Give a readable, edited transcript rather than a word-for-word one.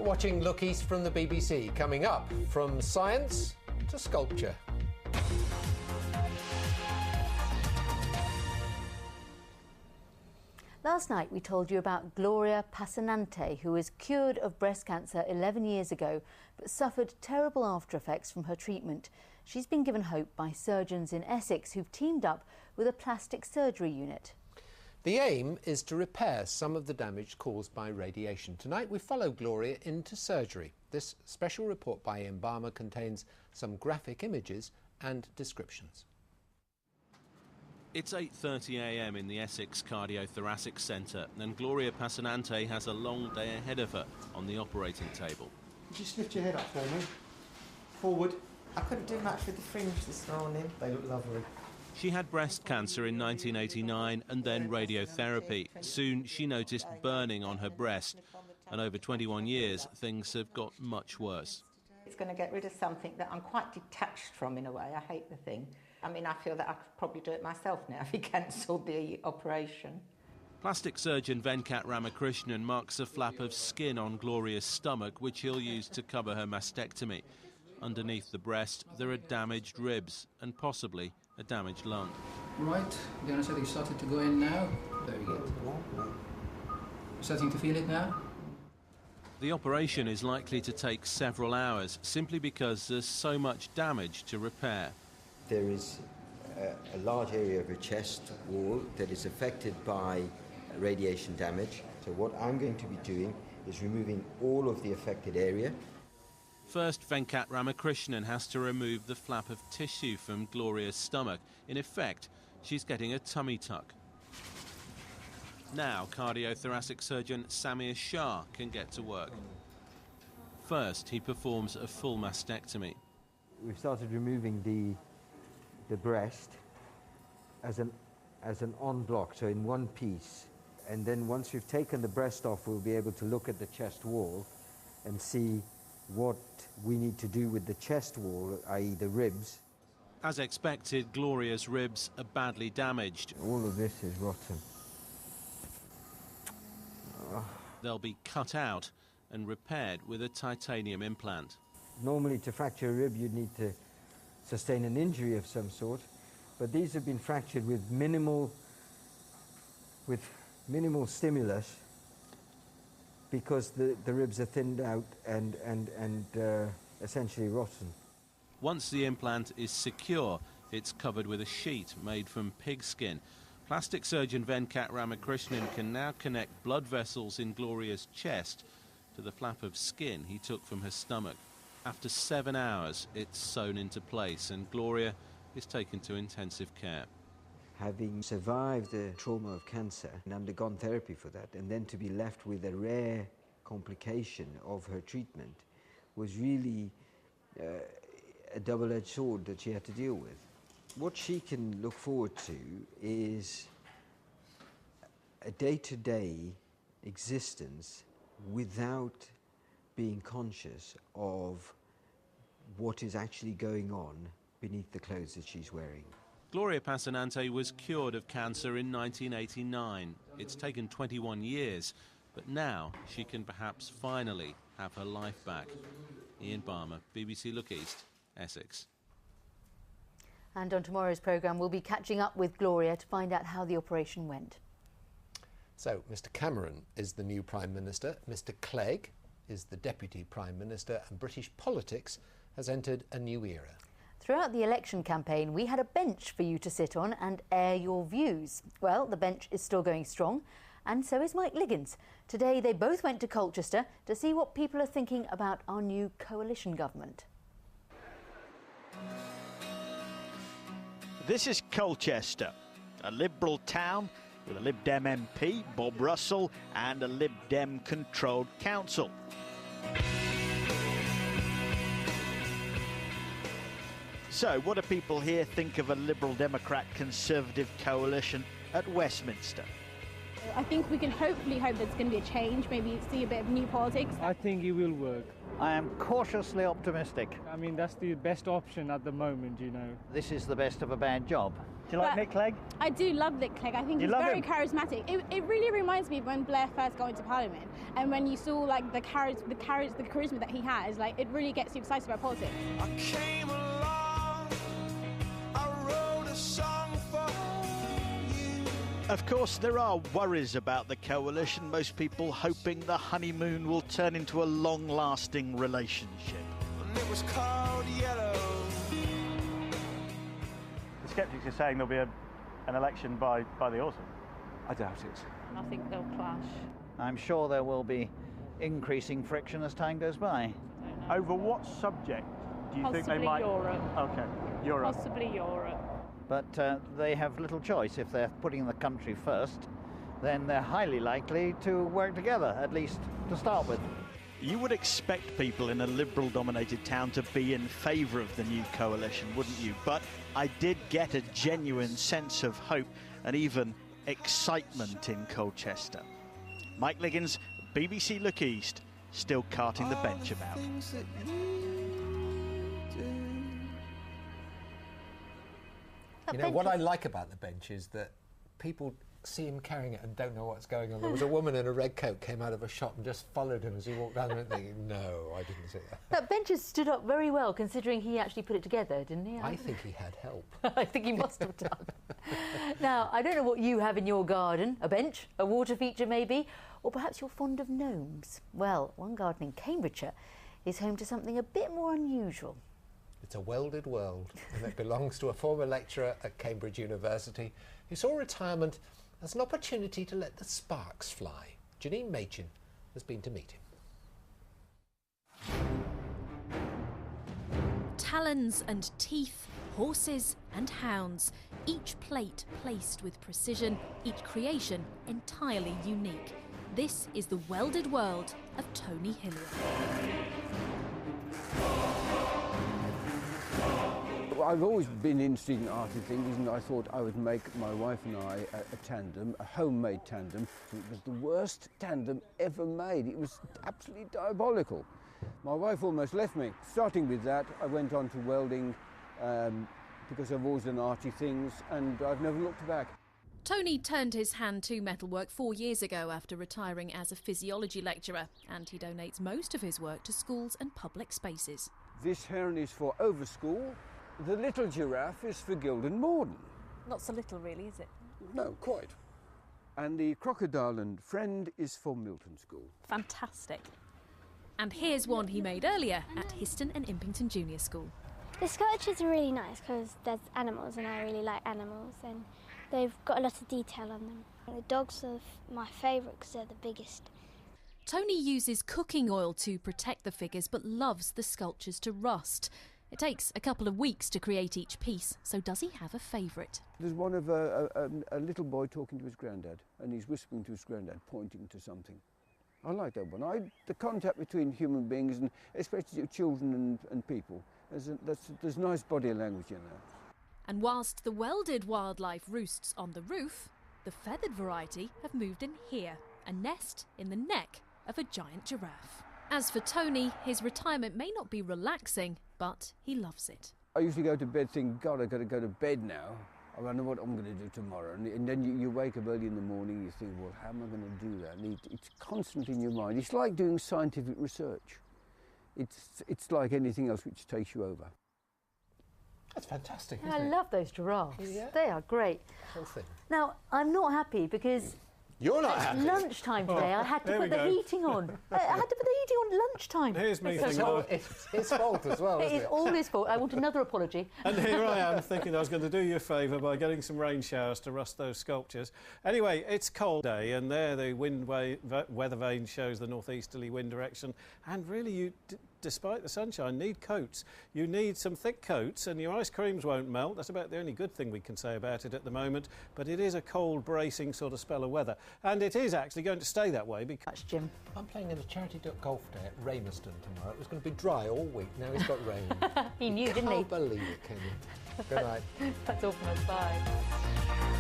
watching Look East from the BBC. Coming up, from science to sculpture. Last night we told you about Gloria Passanante, who was cured of breast cancer 11 years ago, but suffered terrible after effects from her treatment. She's been given hope by surgeons in Essex who've teamed up with a plastic surgery unit. The aim is to repair some of the damage caused by radiation. Tonight we follow Gloria into surgery. This special report by Ian Barmer contains some graphic images and descriptions. It's 8:30 a.m. in the Essex Cardiothoracic Centre, and Gloria Passanante has a long day ahead of her on the operating table. Could you lift your head up for me? Forward. I couldn't do much with the fringe this morning. They look lovely. She had breast cancer in 1989 and then radiotherapy. Soon she noticed burning on her breast, and over 21 years things have got much worse. It's going to get rid of something that I'm quite detached from in a way. I hate the thing. I mean, I feel that I could probably do it myself now if he cancelled the operation. Plastic surgeon Venkat Ramakrishnan marks a flap of skin on Gloria's stomach, which he'll use to cover her mastectomy. Underneath the breast, there are damaged ribs and possibly a damaged lung. Right, the anaesthetic started to go in now. Very good. Starting to feel it now? The operation is likely to take several hours, simply because there's so much damage to repair. There is a large area of her chest wall that is affected by radiation damage. So what I'm going to be doing is removing all of the affected area. First, Venkat Ramakrishnan has to remove the flap of tissue from Gloria's stomach. In effect, she's getting a tummy tuck. Now, cardiothoracic surgeon Samir Shah can get to work. First, he performs a full mastectomy. We've started removing the breast as an en bloc, so in one piece. And then once we've taken the breast off, we'll be able to look at the chest wall and see what we need to do with the chest wall, i.e. the ribs. As expected, Gloria's ribs are badly damaged. All of this is rotten. They'll be cut out and repaired with a titanium implant. Normally to fracture a rib you'd need to sustain an injury of some sort, but these have been fractured with minimal stimulus, because the ribs are thinned out and essentially rotten. Once the implant is secure, it's covered with a sheet made from pig skin. Plastic surgeon Venkat Ramakrishnan can now connect blood vessels in Gloria's chest to the flap of skin he took from her stomach. After 7 hours, it's sewn into place and Gloria is taken to intensive care. Having survived the trauma of cancer and undergone therapy for that, and then to be left with a rare complication of her treatment was really a double-edged sword that she had to deal with. What she can look forward to is a day-to-day existence without being conscious of what is actually going on beneath the clothes that she's wearing. Gloria Passanante was cured of cancer in 1989. It's taken 21 years, but now she can perhaps finally have her life back. Ian Barmer, BBC Look East, Essex. And on tomorrow's programme, we'll be catching up with Gloria to find out how the operation went. So, Mr Cameron is the new Prime Minister, Mr Clegg is the Deputy Prime Minister, and British politics has entered a new era. Throughout the election campaign, we had a bench for you to sit on and air your views. Well, the bench is still going strong, and so is Mike Liggins. Today, they both went to Colchester to see what people are thinking about our new coalition government. This is Colchester, a Liberal town with a Lib Dem MP, Bob Russell, and a Lib Dem-controlled council. So, what do people here think of a Liberal Democrat Conservative coalition at Westminster? I think we can hopefully hope there's going to be a change, maybe see a bit of new politics. I think it will work. I am cautiously optimistic. I mean, that's the best option at the moment, you know. This is the best of a bad job. Do you like Nick Clegg? I do love Nick Clegg. I think he's very charismatic. It really reminds me of when Blair first got into Parliament, and when you saw like the charisma that he has. Like, it really gets you excited about politics. I came along, I wrote a song for you. Of course, there are worries about the coalition. Most people hoping the honeymoon will turn into a long-lasting relationship. And it was called Yellow. The sceptics are saying there'll be an election by the autumn. I doubt it. I think they'll clash. I'm sure there will be increasing friction as time goes by. Over what subject do you think they might? Europe. Okay, Europe. Possibly Europe. But they have little choice. If they're putting the country first, then they're highly likely to work together, at least to start with. You would expect people in a Liberal-dominated town to be in favour of the new coalition, wouldn't you? But I did get a genuine sense of hope and even excitement in Colchester. Mike Liggins, BBC Look East, still carting the bench about. You know, what I like about the bench is that people see him carrying it and don't know what's going on. There was a woman in a red coat came out of a shop and just followed him as he walked down the road thinking, no, I didn't see that. That bench has stood up very well, considering he actually put it together, didn't he? I think he had help. I think he must have done. Now, I don't know what you have in your garden. A bench, a water feature maybe, or perhaps you're fond of gnomes. Well, one garden in Cambridgeshire is home to something a bit more unusual. It's a welded world, and it belongs to a former lecturer at Cambridge University who saw retirement as an opportunity to let the sparks fly. Janine Machin has been to meet him. Talons and teeth, horses and hounds, each plate placed with precision, each creation entirely unique. This is the welded world of Tony Hillier. I've always been interested in arty things, and I thought I would make my wife and I a tandem, a homemade tandem. It was the worst tandem ever made. It was absolutely diabolical. My wife almost left me. Starting with that, I went on to welding because I've always done arty things, and I've never looked back. Tony turned his hand to metalwork 4 years ago after retiring as a physiology lecturer, and he donates most of his work to schools and public spaces. This heron is for Overschool. The little giraffe is for Gildon Morden. Not so little, really, is it? No, quite. And the crocodile and friend is for Milton School. Fantastic. And here's one he made earlier at Histon and Impington Junior School. The sculptures are really nice because there's animals and I really like animals, and they've got a lot of detail on them. The dogs are my favourite because they're the biggest. Tony uses cooking oil to protect the figures but loves the sculptures to rust. It takes a couple of weeks to create each piece, so does he have a favourite? There's one of a little boy talking to his granddad, and he's whispering to his granddad, pointing to something. I like that one. The contact between human beings, and especially children and people, there's nice body language in there. And whilst the welded wildlife roosts on the roof, the feathered variety have moved in here, a nest in the neck of a giant giraffe. As for Tony, his retirement may not be relaxing, but he loves it. I usually go to bed thinking, God, I've got to go to bed now. I wonder what I'm going to do tomorrow. And then you wake up early in the morning, you think, well, how am I going to do that? And it's constantly in your mind. It's like doing scientific research. It's like anything else which takes you over. That's fantastic, I love those giraffes. Yeah. They are great. Whole thing. Now, I'm not happy because you're not happy. Lunchtime today. I had to put the heating on. I had to put the heating on lunchtime. Here's me thinking... It's his fault as well, It is all his fault. I want another apology. And here I am thinking I was going to do you a favour by getting some rain showers to rust those sculptures. Anyway, it's a cold day, and there the weather vane shows the northeasterly wind direction. And really, you, despite the sunshine, need coats. You need some thick coats, and your ice creams won't melt. That's about the only good thing we can say about it at the moment. But it is a cold, bracing sort of spell of weather. And it is actually going to stay that way because... That's Jim. I'm playing in a charity golf day at Raymerston tomorrow. It was going to be dry all week. Now it's got rain. He knew, didn't he? Can't believe it, can you? Good night. That's all from us. Bye.